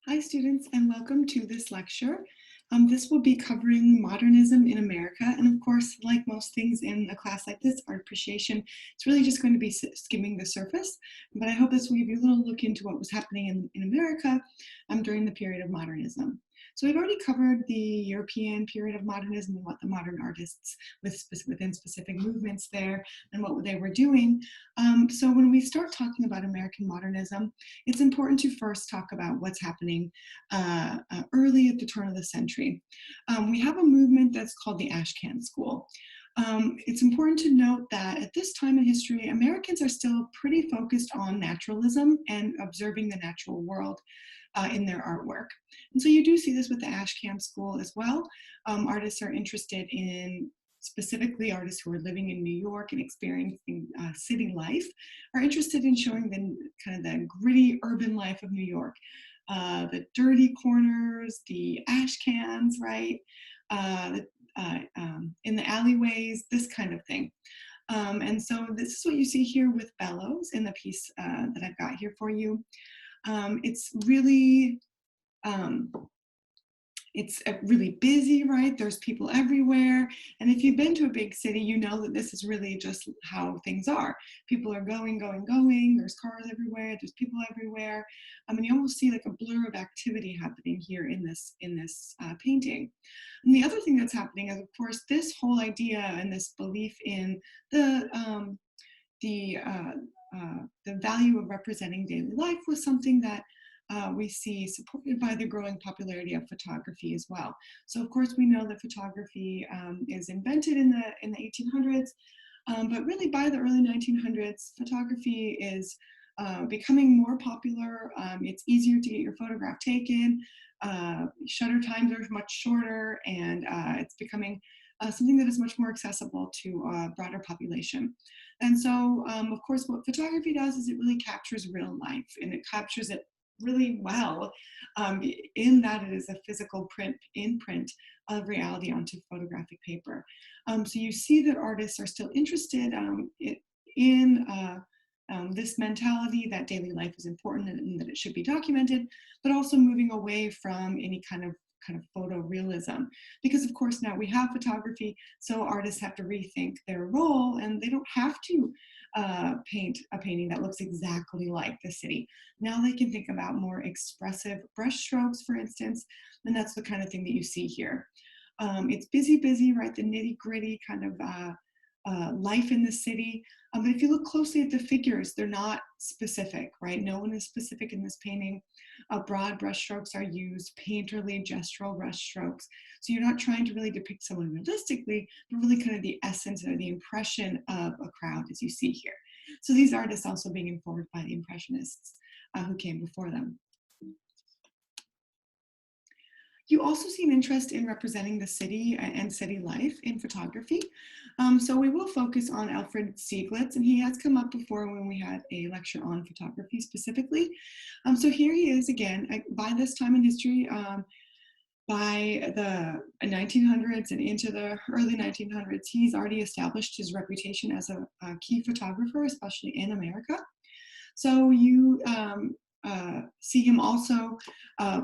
Hi students, and welcome to this lecture. This will be covering modernism in America, and of course, like most things in a class like this, art appreciation, it's really just going to be skimming the surface, but I hope this will give you a little look into what was happening in America during the period of modernism. So we've already covered the European period of modernism and what the modern artists within specific movements there and what they were doing. So when we start talking about American modernism, it's important to first talk about what's happening early at the turn of the century. We have a movement that's called the Ashcan School. It's important to note that at this time in history, Americans are still pretty focused on naturalism and observing the natural world in their artwork. And so you do see this with the Ashcan School as well. Artists are interested in specifically artists who are living in New York and experiencing city life, are interested in showing the kind of the gritty urban life of New York, the dirty corners, the ash cans, right, in the alleyways, this kind of thing. And so this is what you see here with Bellows in the piece that I've got here for you. It's really it's really busy, right? There's people everywhere. And if you've been to a big city, you know that this is really just how things are. People are going, going, going. There's cars everywhere. There's people everywhere. I mean, you almost see like a blur of activity happening here in this painting. And the other thing that's happening is, of course, this whole idea and this belief in the value of representing daily life was something that we see supported by the growing popularity of photography as well. So of course we know that photography is invented in the 1800s, but really by the early 1900s, photography is becoming more popular. It's easier to get your photograph taken. Shutter times are much shorter, and it's becoming something that is much more accessible to a broader population. And so, of course, what photography does is it really captures real life, and it captures it really well in that it is a physical imprint of reality onto photographic paper. So you see that artists are still interested in this mentality that daily life is important and that it should be documented, but also moving away from any kind of photorealism, because of course now we have photography, so artists have to rethink their role, and they don't have to paint a painting that looks exactly like the city. Now they can think about more expressive brush strokes, for instance, and that's the kind of thing that you see here. It's busy, right? The nitty gritty kind of life in the city. But if you look closely at the figures, they're not specific, right? No one is specific in this painting. Broad brush strokes are used, painterly gestural brush strokes. So you're not trying to really depict someone realistically, but really kind of the essence or the impression of a crowd as you see here. So these artists also being informed by the Impressionists who came before them. You also see an interest in representing the city and city life in photography. So we will focus on Alfred Sieglitz, and he has come up before when we had a lecture on photography specifically. So here he is again, by this time in history, by the 1900s and into the early 1900s, he's already established his reputation as a key photographer, especially in America. So you see him also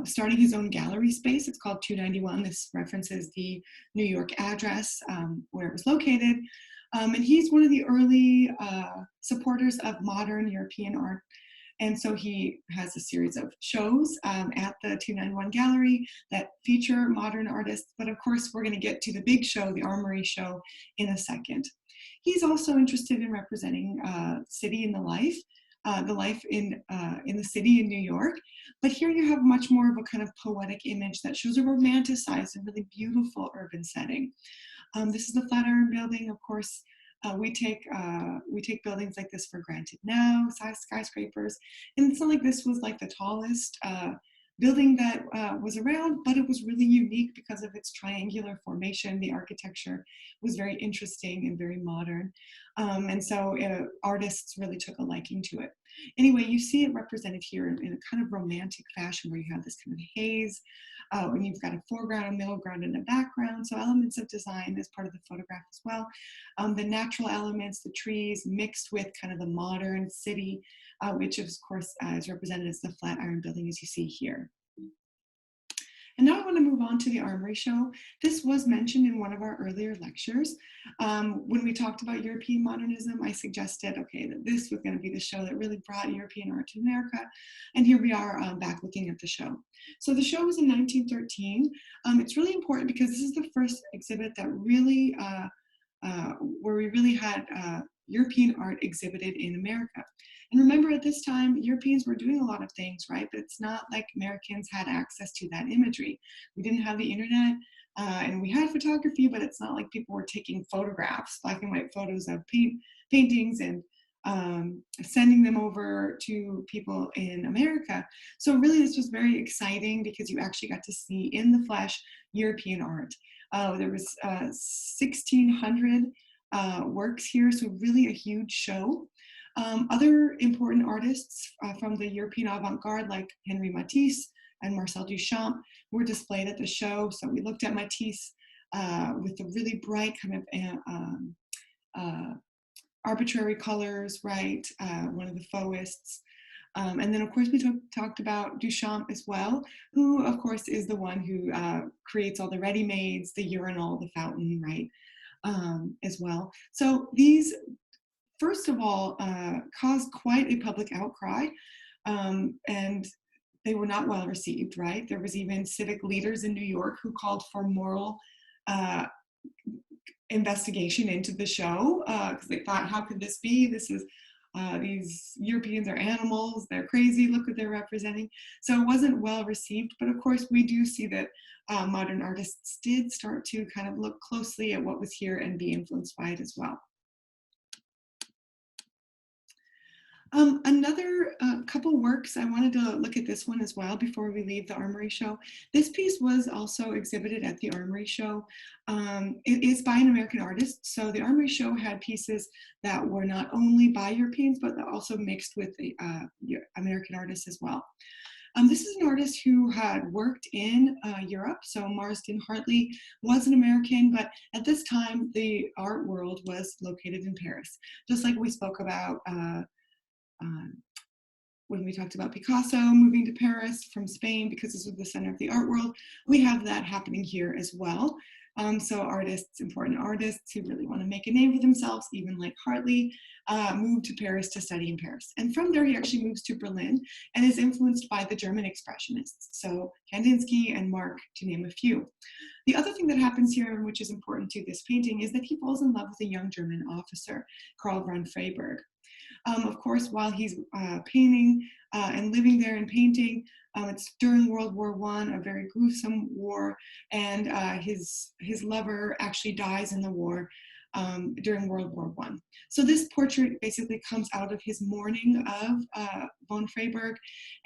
starting his own gallery space. It's called 291. This references the New York address where it was located. And he's one of the early supporters of modern European art. And so he has a series of shows at the 291 Gallery that feature modern artists. But of course, we're going to get to the big show, the Armory Show, in a second. He's also interested in representing city and the life in the city in New York. But here you have much more of a kind of poetic image that shows a romanticized and really beautiful urban setting. This is the Flatiron Building. Of course, we take buildings like this for granted now, skyscrapers. And it's not like this was like the tallest building that was around, but it was really unique because of its triangular formation. The architecture was very interesting and very modern. And so artists really took a liking to it. Anyway, you see it represented here in a kind of romantic fashion where you have this kind of haze, and you've got a foreground, a middle ground, and a background. So elements of design as part of the photograph as well. The natural elements, the trees, mixed with kind of the modern city, which of course is represented as the Flatiron Building as you see here. And now I want to move on to the Armory Show. This was mentioned in one of our earlier lectures. When we talked about European modernism, I suggested, okay, that this was going to be the show that really brought European art to America. And here we are back looking at the show. So the show was in 1913. It's really important because this is the first exhibit that really, where we really had European art exhibited in America. And remember, at this time, Europeans were doing a lot of things, right? But it's not like Americans had access to that imagery. We didn't have the internet, and we had photography, but it's not like people were taking photographs, black and white photos of paintings and sending them over to people in America. So really, this was very exciting because you actually got to see in the flesh European art. There was 1,600 works here, so really a huge show. Other important artists from the European avant-garde like Henri Matisse and Marcel Duchamp were displayed at the show. So we looked at Matisse with the really bright kind of arbitrary colors, right? One of the Fauvists. And then of course we talked about Duchamp as well, who of course is the one who creates all the ready-mades, the urinal, the fountain, right? As well. So these, first of all, caused quite a public outcry, and they were not well received, right? There was even civic leaders in New York who called for moral investigation into the show because they thought, how could this be? This is, these Europeans are animals, they're crazy, look what they're representing. So it wasn't well received, but of course we do see that modern artists did start to kind of look closely at what was here and be influenced by it as well. Another couple works, I wanted to look at this one as well before we leave the Armory Show. This piece was also exhibited at the Armory Show. It is by an American artist, so the Armory Show had pieces that were not only by Europeans, but also mixed with the American artists as well. This is an artist who had worked in Europe, so Marsden Hartley was an American, but at this time, the art world was located in Paris. Just like we spoke about when we talked about Picasso moving to Paris from Spain because this was the center of the art world, we have that happening here as well. So artists, important artists who really want to make a name for themselves, even like Hartley, moved to Paris to study in Paris. And from there, he actually moves to Berlin and is influenced by the German Expressionists. So Kandinsky and Mark, to name a few. The other thing that happens here, which is important to this painting, is that he falls in love with a young German officer, Karl von Freyberg. Of course, while he's painting and living there and painting, it's during World War I, a very gruesome war, and his lover actually dies in the war during World War I. So this portrait basically comes out of his mourning of von Freyberg,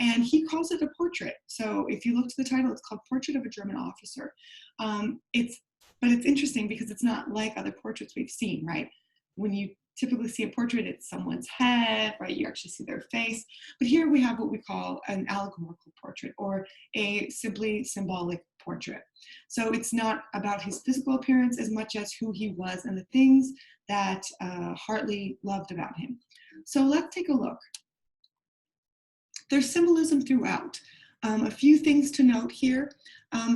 and he calls it a portrait. So if you look to the title, it's called Portrait of a German Officer. But it's interesting because it's not like other portraits we've seen, right? When you typically see a portrait, it's someone's head, right? You actually see their face. But here we have what we call an allegorical portrait, or a simply symbolic portrait. So it's not about his physical appearance as much as who he was and the things that Hartley loved about him. So let's take a look. There's symbolism throughout. A few things to note here.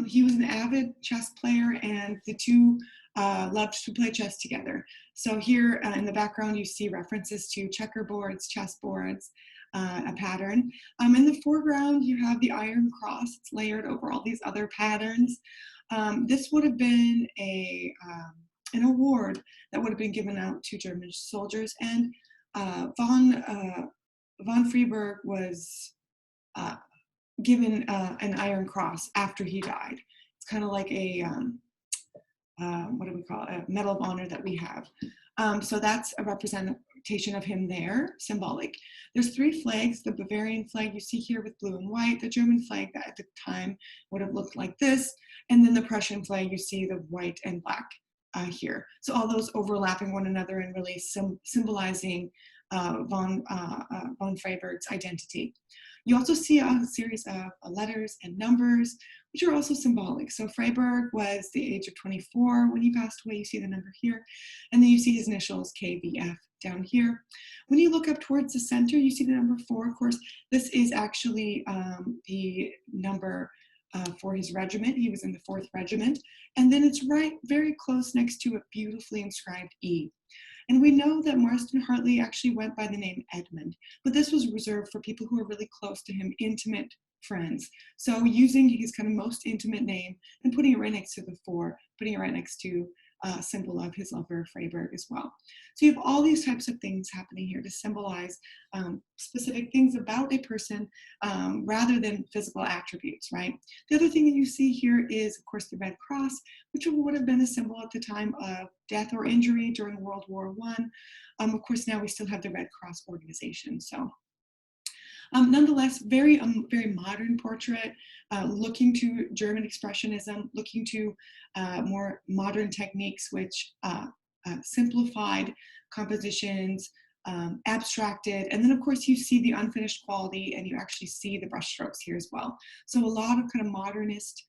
He was an avid chess player, and the two loved to play chess together. So here in the background, you see references to checkerboards, chessboards, a pattern. In the foreground, you have the Iron Cross. It's layered over all these other patterns. This would have been an award that would have been given out to German soldiers, and von Freyberg was given an Iron Cross after he died. It's kind of like a what do we call it? A Medal of Honor that we have. So that's a representation of him there, symbolic. There's three flags: the Bavarian flag you see here with blue and white, the German flag that at the time would have looked like this, and then the Prussian flag you see the white and black here. So all those overlapping one another and really symbolizing von Freyberg's identity. You also see a series of letters and numbers, which are also symbolic. So Freyberg was the age of 24 when he passed away. You see the number here. And then you see his initials, KVF, down here. When you look up towards the center, you see the number 4. Of course, this is actually the number for his regiment. He was in the 4th Regiment. And then it's right very close next to a beautifully inscribed E. And we know that Marston Hartley actually went by the name Edmund, but this was reserved for people who were really close to him, intimate friends. So using his kind of most intimate name and putting it right next to the 4, putting it right next to a symbol of his lover, Freyberg, as well. So you have all these types of things happening here to symbolize specific things about a person rather than physical attributes, right? The other thing that you see here is, of course, the Red Cross, which would have been a symbol at the time of death or injury during World War I. Of course, now we still have the Red Cross organization. So nonetheless, very modern portrait, looking to German Expressionism, looking to more modern techniques, which simplified compositions, abstracted, and then of course you see the unfinished quality, and you actually see the brushstrokes here as well. So a lot of kind of modernist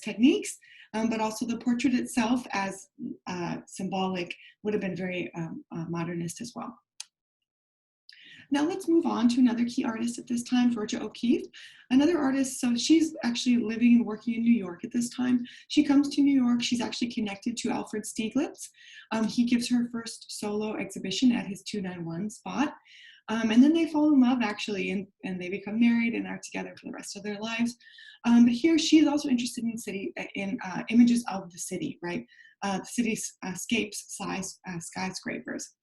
techniques, but also the portrait itself as symbolic would have been very modernist as well. Now let's move on to another key artist at this time, Georgia O'Keeffe, another artist. So she's actually living and working in New York at this time. She comes to New York. She's actually connected to Alfred Sieglitz. He gives her first solo exhibition at his 291 spot. And then they fall in love actually, and they become married and are together for the rest of their lives. But here she is also interested in images of the city, right? The cityscapes, skyscrapers.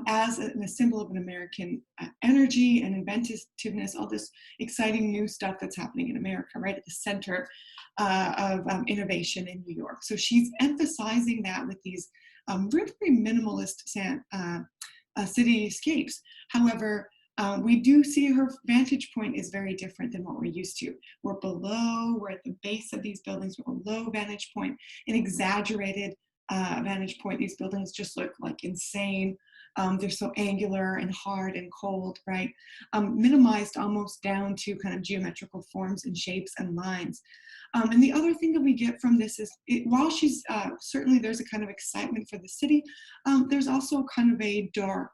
As a symbol of an American energy and inventiveness, all this exciting new stuff that's happening in America, right at the center of innovation in New York. So she's emphasizing that with these very minimalist cityscapes. However, we do see her vantage point is very different than what we're used to. We're at the base of these buildings, we're a low vantage point, an exaggerated vantage point. These buildings just look like insane. They're so angular and hard and cold, right? Minimized almost down to kind of geometrical forms and shapes and lines. And the other thing that we get from this is, while she's certainly there's a kind of excitement for the city, there's also kind of a dark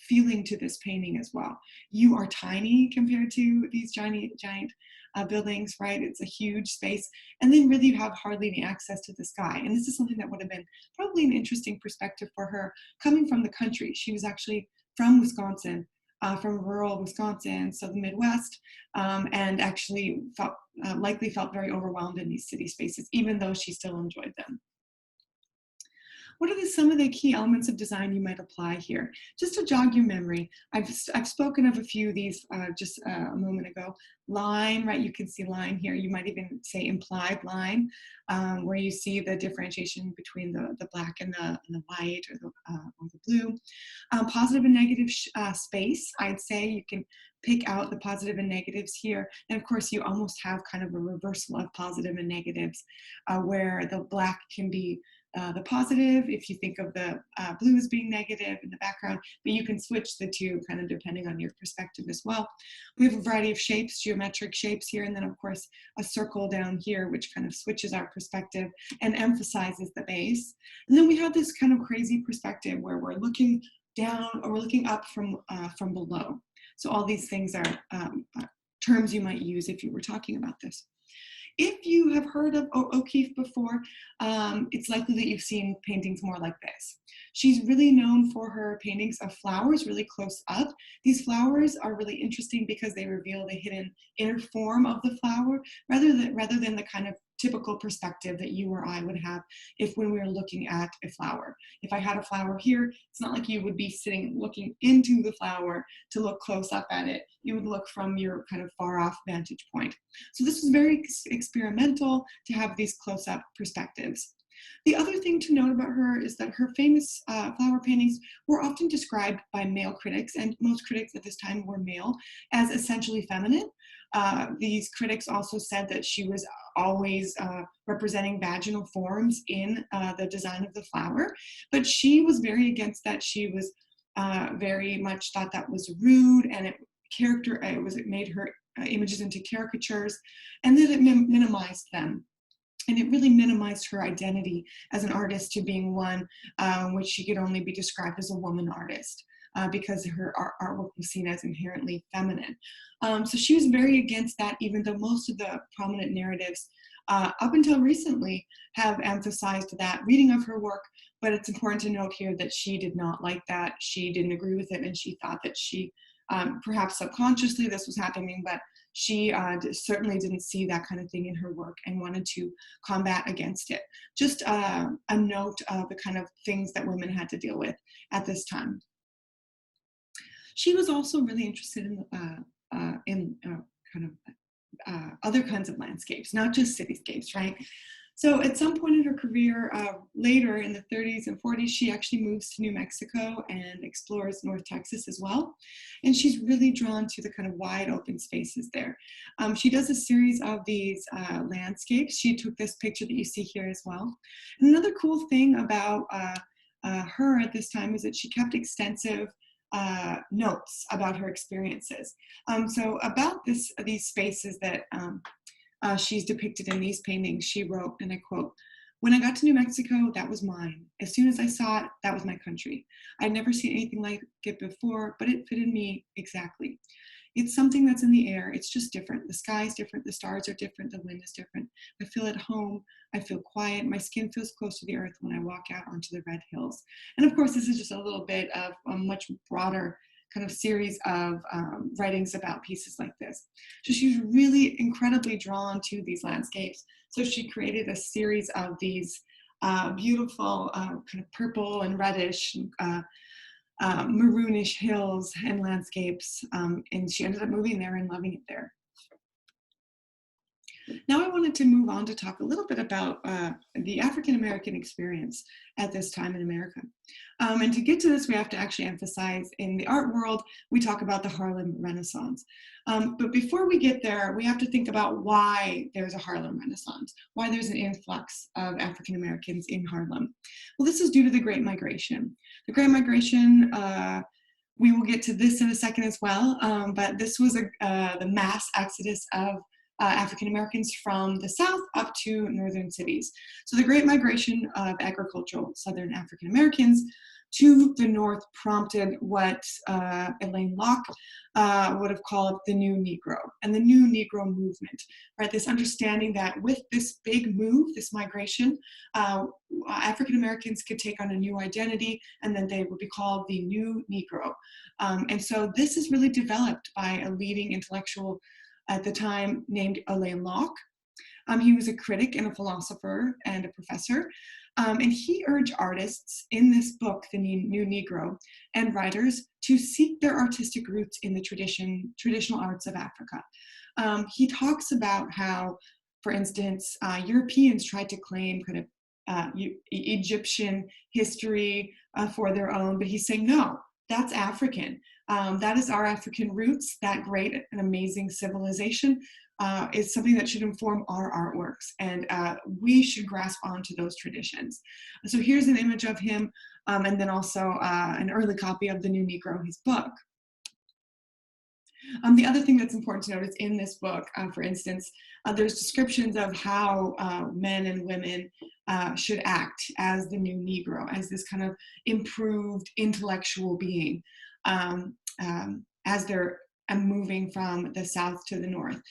feeling to this painting as well. You are tiny compared to these giant buildings, right? It's a huge space, and then really you have hardly any access to the sky. And this is something that would have been probably an interesting perspective for her coming from the country. She was actually from Wisconsin, from rural Wisconsin, so the Midwest, and actually likely felt very overwhelmed in these city spaces, even though she still enjoyed them. What are some of the key elements of design you might apply here? Just to jog your memory, I've spoken of a few of these just a moment ago. Line, right? You can see line here. You might even say implied line, where you see the differentiation between the black and the white or the blue. Positive and negative space, I'd say you can pick out the positive and negatives here. And of course, you almost have kind of a reversal of positive and negatives, where the black can be the positive, if you think of the blue as being negative in the background, but you can switch the two kind of depending on your perspective as well. We have a variety of shapes, geometric shapes here, and then of course a circle down here, which kind of switches our perspective and emphasizes the base. And then we have this kind of crazy perspective where we're looking down or we're looking up from below. So all these things are terms you might use if you were talking about this. If you have heard of O'Keeffe before, it's likely that you've seen paintings more like this. She's really known for her paintings of flowers really close up. These flowers are really interesting because they reveal the hidden inner form of the flower rather than the kind of typical perspective that you or I would have when we were looking at a flower. If I had a flower here, it's not like you would be sitting looking into the flower to look close up at it. You would look from your kind of far off vantage point. So this was very experimental to have these close up perspectives. The other thing to note about her is that her famous flower paintings were often described by male critics, and most critics at this time were male, as essentially feminine. These critics also said that she was always representing vaginal forms in the design of the flower, but she was very against that. She was very much thought that was rude, and it made her images into caricatures, and that it minimized them. And it really minimized her identity as an artist to being one which she could only be described as a woman artist. because her artwork was seen as inherently feminine. So she was very against that, even though most of the prominent narratives up until recently have emphasized that reading of her work. But it's important to note here that she did not like that. She didn't agree with it, and she thought that she, perhaps subconsciously this was happening, but she certainly didn't see that kind of thing in her work and wanted to combat against it. Just a note of the kind of things that women had to deal with at this time. She was also really interested in kind of other kinds of landscapes, not just cityscapes, right? So at some point in her career, later in the 30s and 40s, she actually moves to New Mexico and explores North Texas as well. And she's really drawn to the kind of wide open spaces there. She does a series of these landscapes. She took this picture that you see here as well. And another cool thing about her at this time is that she kept extensive notes about her experiences. So about these spaces that she's depicted in these paintings, she wrote, and I quote, "When I got to New Mexico, that was mine. As soon as I saw it, that was my country. I'd never seen anything like it before, but it fitted me exactly. It's something that's in the air. It's just different. The sky's different. The stars are different. The wind is different. I feel at home. I feel quiet. My skin feels close to the earth when I walk out onto the red hills." And of course, this is just a little bit of a much broader kind of series of writings about pieces like this. So she's really incredibly drawn to these landscapes. So she created a series of these beautiful kind of purple and reddish maroonish hills and landscapes, and she ended up moving there and loving it there. Now I wanted to move on to talk a little bit about the African-American experience at this time in America. And to get to this, we have to actually emphasize in the art world, we talk about the Harlem Renaissance. But before we get there, we have to think about why there's a Harlem Renaissance, why there's an influx of African-Americans in Harlem. Well, this is due to the Great Migration. The Great Migration, we will get to this in a second as well, but this was the mass exodus of African Americans from the South up to northern cities. So the Great Migration of agricultural Southern African Americans to the North prompted what Elaine Locke would have called the New Negro and the New Negro movement, right? This understanding that with this big move, this migration, African Americans could take on a new identity, and then they would be called the New Negro. And so this is really developed by a leading intellectual at the time named Elaine Locke. He was a critic and a philosopher and a professor. And he urged artists in this book, The New Negro, and writers to seek their artistic roots in the traditional arts of Africa. He talks about how, for instance, Europeans tried to claim kind of Egyptian history for their own, but he's saying, no, that's African. That is our African roots. That great and amazing civilization is something that should inform our artworks, and we should grasp onto those traditions. So here's an image of him, and then also an early copy of The New Negro, his book. The other thing that's important to note is in this book, for instance, there's descriptions of how men and women should act as the new Negro, as this kind of improved intellectual being, as they're moving from the South to the North.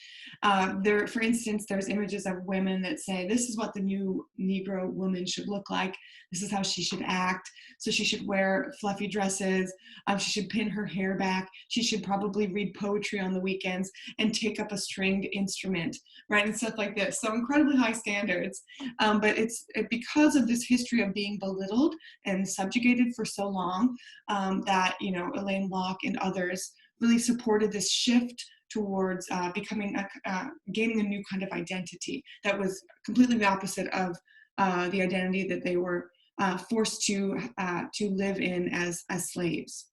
There, for instance, there's images of women that say, this is what the new Negro woman should look like. This is how she should act. So she should wear fluffy dresses. She should pin her hair back. She should probably read poetry on the weekends and take up a stringed instrument, right? And stuff like this. So incredibly high standards. But it's because of this history of being belittled and subjugated for so long that, you know, Elaine Locke and others really supported this shift towards gaining a new kind of identity that was completely the opposite of the identity that they were forced to live in as slaves.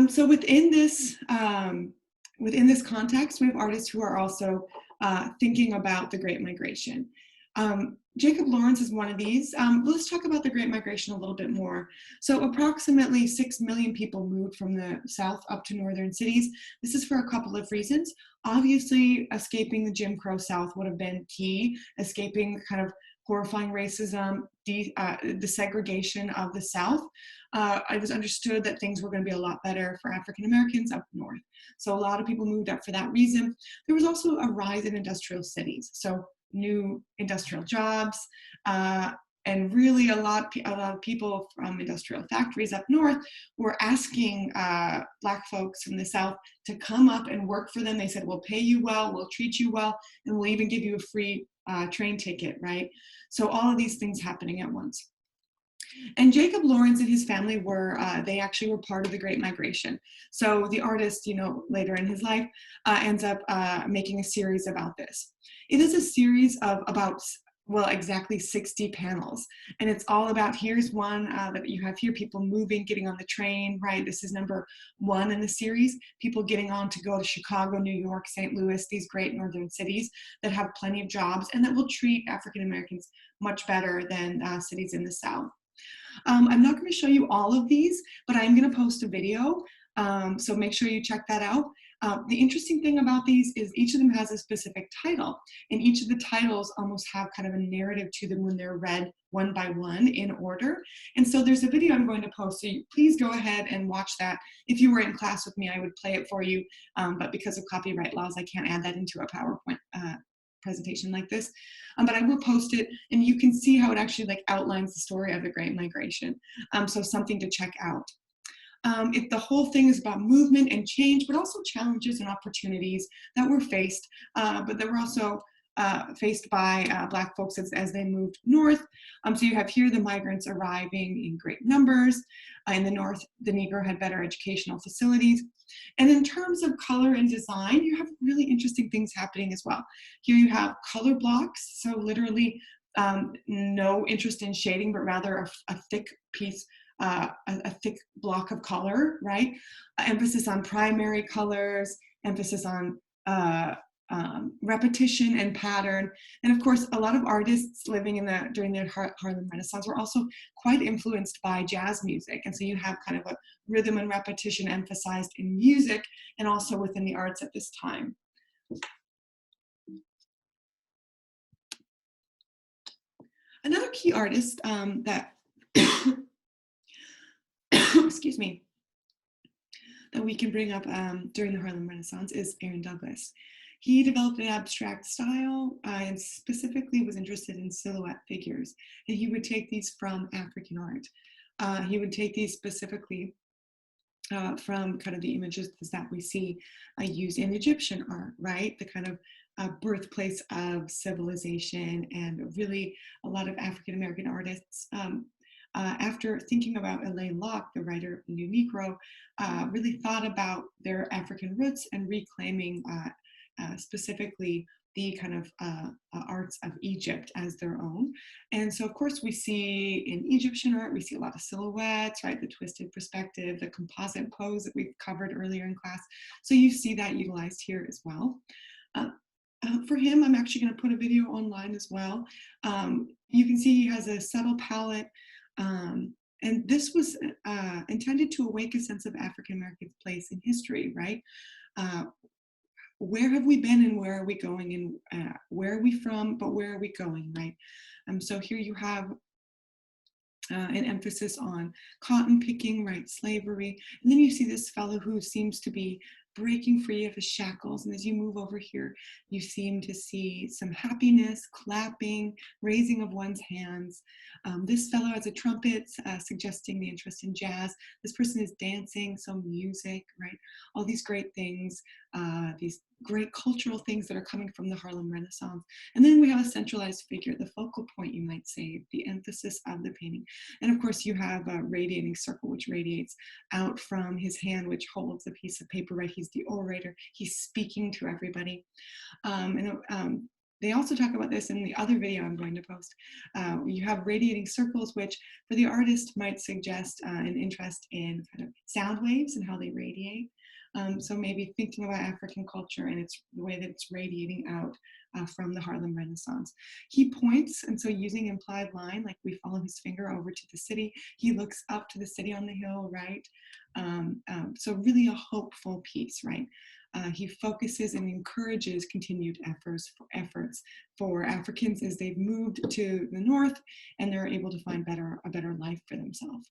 So within this context, we have artists who are also thinking about the Great Migration. Jacob Lawrence is one of these. Let's talk about the Great Migration a little bit more. So approximately 6 million people moved from the South up to northern cities. This is for a couple of reasons. Obviously, escaping the Jim Crow South would have been key, escaping kind of horrifying racism, the segregation of the South, it was understood that things were going to be a lot better for African Americans up north. So a lot of people moved up for that reason. There was also a rise in industrial cities. So new industrial jobs, and really a lot of people from industrial factories up north were asking Black folks from the South to come up and work for them. They said, we'll pay you well, we'll treat you well, and we'll even give you a free train ticket, right? So all of these things happening at once. And Jacob Lawrence and his family were, they actually were part of the Great Migration. So the artist, you know, later in his life, ends up making a series about this. It is a series of about, well, exactly 60 panels. And it's all about, here's one that you have here, people moving, getting on the train, right? This is number 1 in the series, people getting on to go to Chicago, New York, St. Louis, these great northern cities that have plenty of jobs and that will treat African Americans much better than cities in the South. I'm not going to show you all of these, but I'm going to post a video, so make sure you check that out. The interesting thing about these is each of them has a specific title, and each of the titles almost have kind of a narrative to them when they're read one by one in order. And so there's a video I'm going to post, so please go ahead and watch that. If you were in class with me, I would play it for you, but because of copyright laws, I can't add that into a PowerPoint presentation like this, but I will post it, and you can see how it actually like outlines the story of the Great Migration. So something to check out. The whole thing is about movement and change, but also challenges and opportunities that were faced, but that were also faced by Black folks as they moved north. So you have here the migrants arriving in great numbers. In the north, the Negro had better educational facilities. And in terms of color and design, you have really interesting things happening as well. Here you have color blocks, so literally no interest in shading, but rather a thick piece, a thick block of color, right? Emphasis on primary colors, emphasis on repetition and pattern. And of course, a lot of artists living during the Harlem Renaissance were also quite influenced by jazz music. And so you have kind of a rhythm and repetition emphasized in music and also within the arts at this time. Another key artist that, excuse me, that we can bring up during the Harlem Renaissance is Aaron Douglas. He developed an abstract style and specifically was interested in silhouette figures. And he would take these from African art. He would take these specifically from kind of the images that we see used in Egyptian art, right? The kind of birthplace of civilization, and really a lot of African American artists after thinking about Alain Locke, the writer of The New Negro, really thought about their African roots and reclaiming specifically the kind of arts of Egypt as their own. And so of course we see in Egyptian art, we see a lot of silhouettes, right? The twisted perspective, the composite pose that we've covered earlier in class. So you see that utilized here as well. For him, I'm actually going to put a video online as well. You can see he has a subtle palette, and this was intended to awake a sense of African American place in history, right? Where have we been and where are we going, and where are we from, but where are we going, right? So here you have an emphasis on cotton picking, right, slavery. And then you see this fellow who seems to be breaking free of his shackles. And as you move over here, you seem to see some happiness, clapping, raising of one's hands. This fellow has a trumpet, suggesting the interest in jazz. This person is dancing, so music, right? All these great things, these great cultural things that are coming from the Harlem Renaissance. And then we have a centralized figure, the focal point, you might say, the emphasis of the painting. And of course, you have a radiating circle, which radiates out from his hand, which holds a piece of paper, right? He's the orator. He's speaking to everybody. They also talk about this in the other video I'm going to post. You have radiating circles, which for the artist might suggest an interest in kind of sound waves and how they radiate. So maybe thinking about African culture and the way that it's radiating out from the Harlem Renaissance. He points, and so using implied line, like we follow his finger over to the city, he looks up to the city on the hill, right? So really a hopeful piece, right? He focuses and encourages continued efforts for Africans as they've moved to the north and they're able to find a better life for themselves.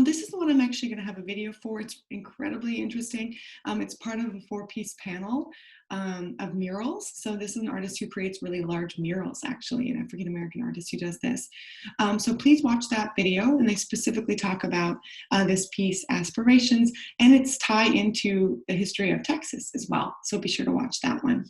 This is the one I'm actually going to have a video for. It's incredibly interesting. It's part of a 4-piece panel of murals. So this is an artist who creates really large murals, actually, an African-American artist who does this. So please watch that video, and they specifically talk about this piece, Aspirations, and its tie into the history of Texas as well. So be sure to watch that one.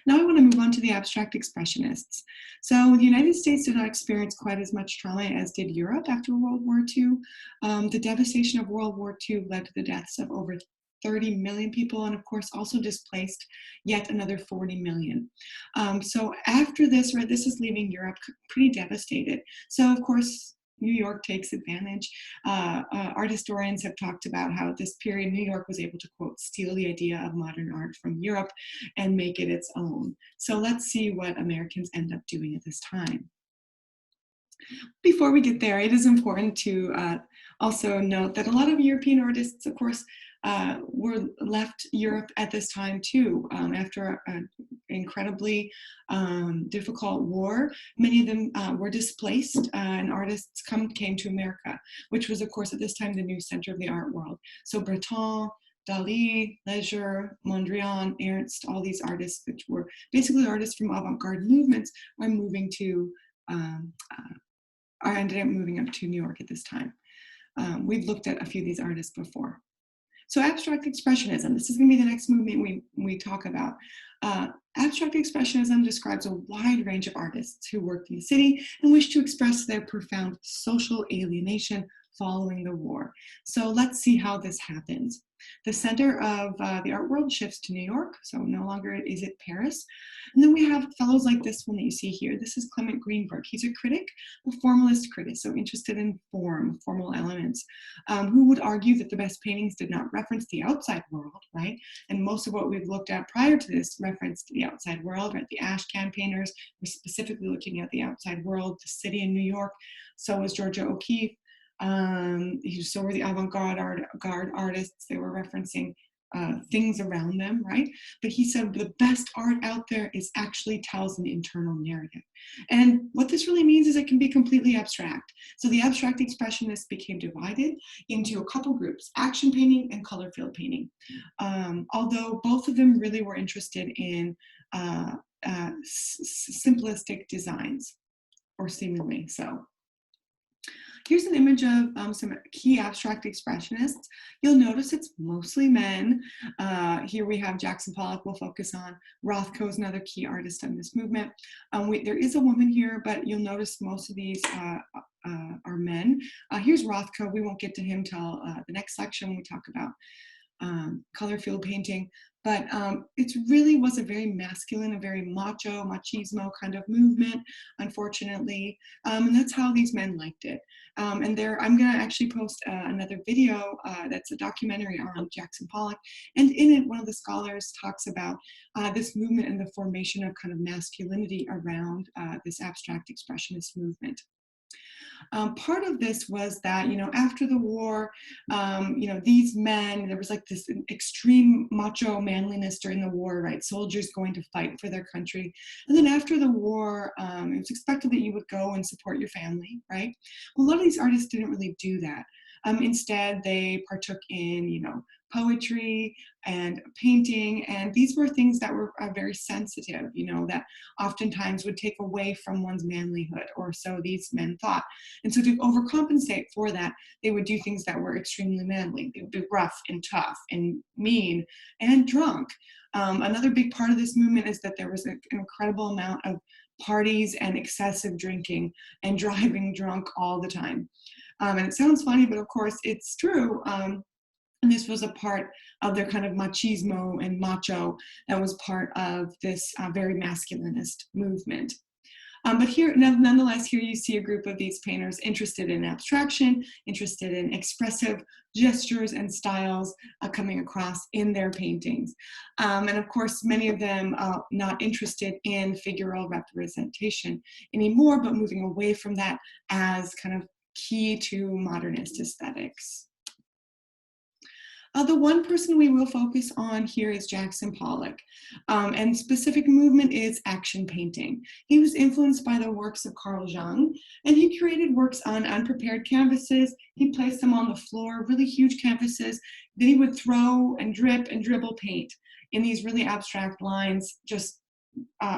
Now I want to move on to the abstract expressionists. So the United States did not experience quite as much trauma as did Europe after World War II. The devastation of World War II led to the deaths of over 30 million people, and of course also displaced yet another 40 million. So after this, right, this is leaving Europe pretty devastated. So of course, New York takes advantage. Art historians have talked about how at this period, New York was able to, quote, steal the idea of modern art from Europe and make it its own. So let's see what Americans end up doing at this time. Before we get there, it is important to also note that a lot of European artists, of course, were left Europe at this time too. After an incredibly difficult war, many of them were displaced and artists came to America, which was, of course, at this time the new center of the art world. So Breton, Dali, Leisure, Mondrian, Ernst, all these artists, which were basically artists from avant-garde movements, are moving to I ended up moving up to New York at this time. We've looked at a few of these artists before. So abstract expressionism, this is going to be the next movement we talk about. Abstract expressionism describes a wide range of artists who worked in the city and wish to express their profound social alienation following the war. So let's see how this happens. The center of the art world shifts to New York, so no longer is it Paris. And then we have fellows like this one that you see here. This is Clement Greenberg. He's a critic, a formalist critic, so interested in form, formal elements, who would argue that the best paintings did not reference the outside world, right? And most of what we've looked at prior to this referenced the outside world, right? The Ashcan painters were specifically looking at the outside world, the city in New York. So was Georgia O'Keeffe. So were the avant-garde artists. They were referencing things around them, right? But he said the best art out there is actually tells an internal narrative. And what this really means is it can be completely abstract. So the abstract expressionists became divided into a couple groups, action painting and color field painting. Although both of them really were interested in simplistic designs, or seemingly so. Here's an image of some key abstract expressionists. You'll notice it's mostly men. Here we have Jackson Pollock we'll focus on. Rothko is another key artist in this movement. There is a woman here, but you'll notice most of these are men. Here's Rothko. We won't get to him till the next section when we talk about color field painting. But it really was a very masculine, a very macho, machismo kind of movement, unfortunately. And that's how these men liked it. And I'm going to actually post another video that's a documentary on Jackson Pollock. And in it, one of the scholars talks about this movement and the formation of kind of masculinity around this abstract expressionist movement. Part of this was that, after the war, these men, there was like this extreme macho manliness during the war, right? Soldiers going to fight for their country. And then after the war, it was expected that you would go and support your family, right? Well, a lot of these artists didn't really do that. Instead, they partook in, poetry and painting, and these were things that were very sensitive, that oftentimes would take away from one's manlyhood, or so these men thought. And so to overcompensate for that, they would do things that were extremely manly. They would be rough and tough and mean and drunk. Another big part of this movement is that there was an incredible amount of parties and excessive drinking and driving drunk all the time. And it sounds funny, but of course it's true. And this was a part of their kind of machismo and macho that was part of this very masculinist movement. But here, nonetheless, here you see a group of these painters interested in abstraction, interested in expressive gestures and styles coming across in their paintings. And of course, many of them not interested in figural representation anymore, but moving away from that as kind of key to modernist aesthetics. The one person we will focus on here is Jackson Pollock, and specific movement is action painting. He was influenced by the works of Carl Jung, and he created works on unprepared canvases. He placed them on the floor, really huge canvases. Then he would throw and drip and dribble paint in these really abstract lines, just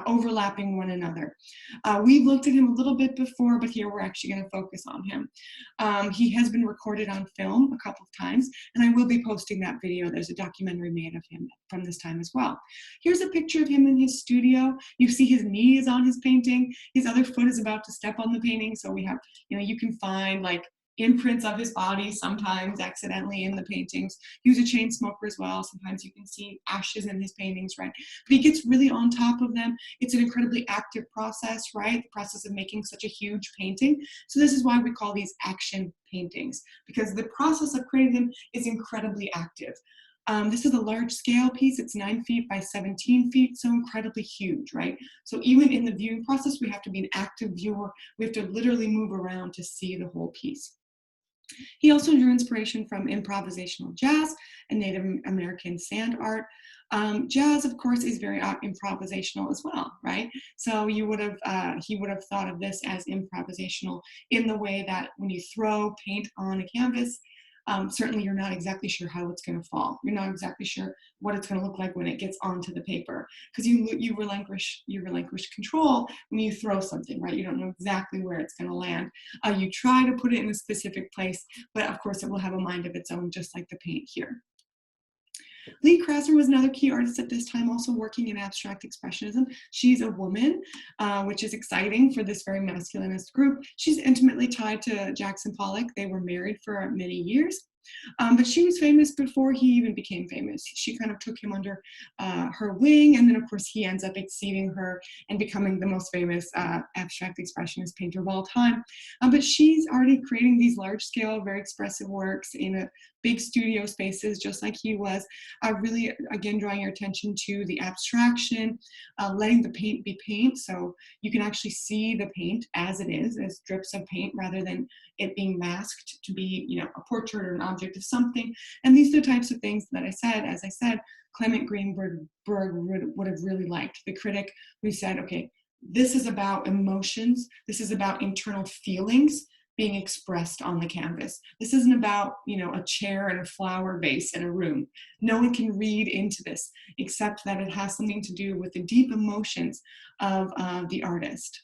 overlapping one another. We've looked at him a little bit before, but here we're actually going to focus on him. He has been recorded on film a couple of times, and I will be posting that video. There's a documentary made of him from this time as well. Here's a picture of him in his studio. You see his knee is on his painting. His other foot is about to step on the painting. So we have, you can find like imprints of his body sometimes accidentally in the paintings. He was a chain smoker as well. Sometimes you can see ashes in his paintings, right? But he gets really on top of them. It's an incredibly active process, right? The process of making such a huge painting. So this is why we call these action paintings, because the process of creating them is incredibly active. This is a large scale piece. It's 9 feet by 17 feet, so incredibly huge, right? So even in the viewing process, we have to be an active viewer. We have to literally move around to see the whole piece. He also drew inspiration from improvisational jazz and Native American sand art. Jazz, of course, is very improvisational as well, right? So he would have thought of this as improvisational in the way that when you throw paint on a canvas, certainly you're not exactly sure how it's going to fall. You're not exactly sure what it's going to look like when it gets onto the paper, because you relinquish control when you throw something, right? You don't know exactly where it's going to land. You try to put it in a specific place, but of course it will have a mind of its own, just like the paint here. Lee Krasner was another key artist at this time, also working in abstract expressionism. She's a woman, which is exciting for this very masculinist group. She's intimately tied to Jackson Pollock. They were married for many years. But she was famous before he even became famous. She kind of took him under her wing, and then of course he ends up exceeding her and becoming the most famous abstract expressionist painter of all time. But she's already creating these large-scale, very expressive works in a big studio spaces, just like he was, really, again, drawing your attention to the abstraction, letting the paint be paint, so you can actually see the paint as it is, as drips of paint, rather than it being masked to be, a portrait or an object of something. And these are the types of things that as I said, Clement Greenberg would have really liked. The critic who said, okay, this is about emotions, this is about internal feelings being expressed on the canvas. This isn't about, a chair and a flower vase in a room. No one can read into this, except that it has something to do with the deep emotions of the artist.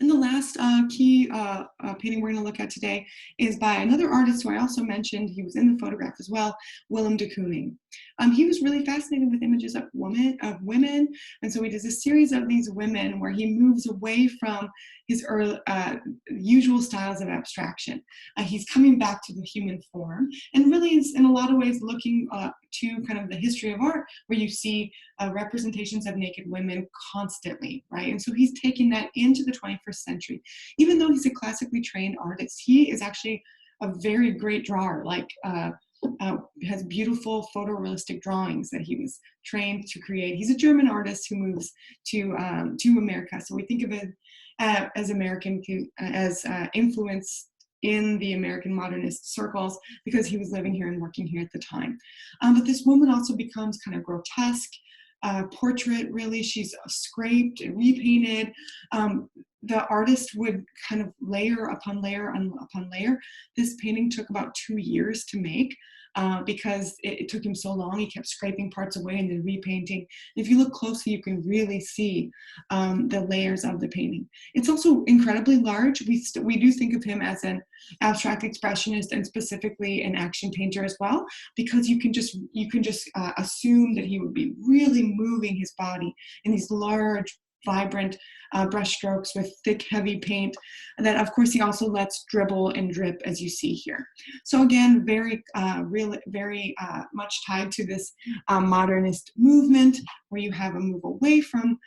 And the last key painting we're going to look at today is by another artist who I also mentioned. He was in the photograph as well, Willem de Kooning. He was really fascinated with images of women, and so he does a series of these women where he moves away from his usual styles of abstraction. He's coming back to the human form, and really is in a lot of ways looking to kind of the history of art, where you see representations of naked women constantly, right? And so he's taking that into the 21st century. Even though he's a classically trained artist, he is actually a very great drawer, has beautiful photorealistic drawings that he was trained to create. He's a German artist who moves to America. So we think of it as American, as influence in the American modernist circles, because he was living here and working here at the time. But this woman also becomes kind of grotesque, portrait, really. She's scraped and repainted. The artist would kind of layer upon layer upon layer. This painting took about 2 years to make, because it took him so long. He kept scraping parts away and then repainting. If you look closely, you can really see the layers of the painting. It's also incredibly large. We do think of him as an abstract expressionist and specifically an action painter as well, because you can just assume that he would be really moving his body in these large, vibrant brush strokes with thick, heavy paint that, of course, he also lets dribble and drip, as you see here. So again, very much tied to this modernist movement, where you have a move away from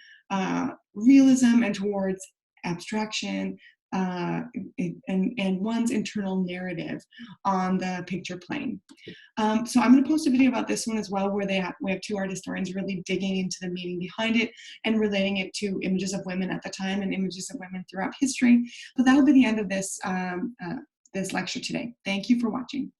realism and towards abstraction, and one's internal narrative on the picture plane. So I'm going to post a video about this one as well, where we have 2 art historians really digging into the meaning behind it and relating it to images of women at the time and images of women throughout history. But that'll be the end of this lecture today. Thank you for watching.